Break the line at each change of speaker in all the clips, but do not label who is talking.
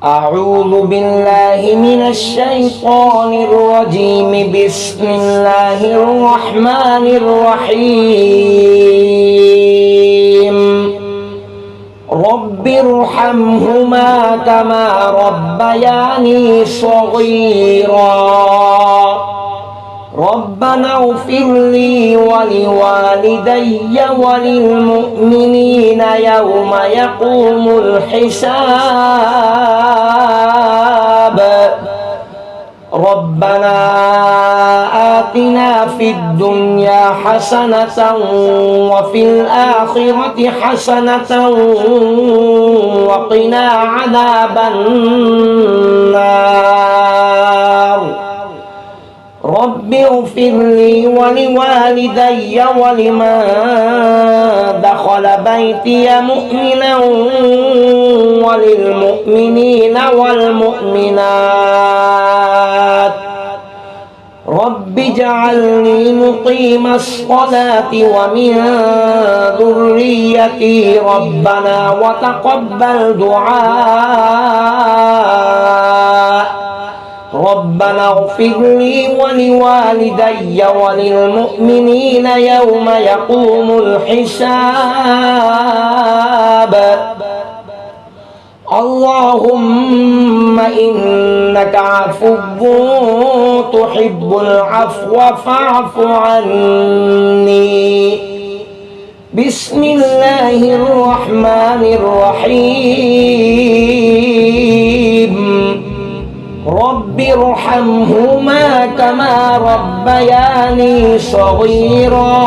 أعوذ بالله من الشيطان الرجيم. بسم الله الرحمن الرحيم. رب ارحمهما كما ربياني صغيرا. ربنا اغفر لي ولوالدي وللمؤمنين يوم يقوم الحساب. ربنا آتنا في الدنيا حسنة وفي الآخرة حسنة وقنا عذاب النار. رب اغفر لي ولوالدي ولمن دخل بيتي مؤمنا وللمؤمنين والمؤمنات. رب اجعلني مقيم الصلاة ومن ذريتي ربنا وتقبل دعاء. ربنا اغفر لي ولوالدي وللمؤمنين يوم يقوم الحساب. اللهم إنك عفو تحب العفو فاعف عني. بسم الله الرحمن الرحيم. رب ارحمهما كما ربياني صغيرا.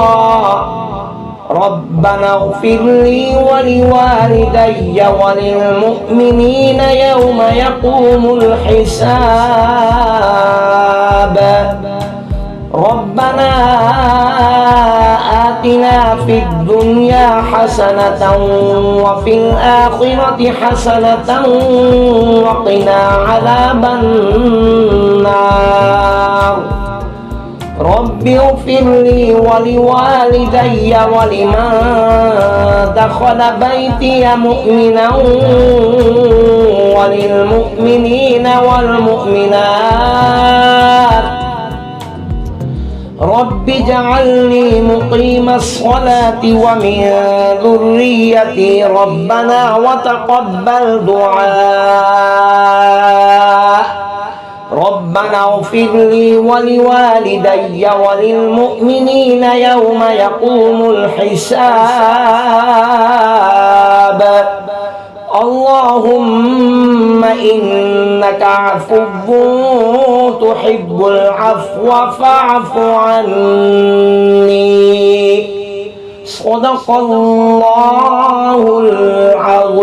ربنا اغفر لي ولوالدي وللمؤمنين يوم يقوم الحساب. ربنا آتنا في الدنيا حسنة وفي الآخرة حسنة وقنا عذاب النار. رب اغفر لي ولوالدي ولمن دخل بيتي مؤمنا وللمؤمنين والمؤمنات. رب اجعلني مقيم الصلاة ومن ذريتي ربنا وتقبل دعاء. ربنا اغفر لي ولوالدي وللمؤمنين يوم يقوم الحساب. اللهم إنك عفو تحب العفو فاعف عني. صدق الله العظيم.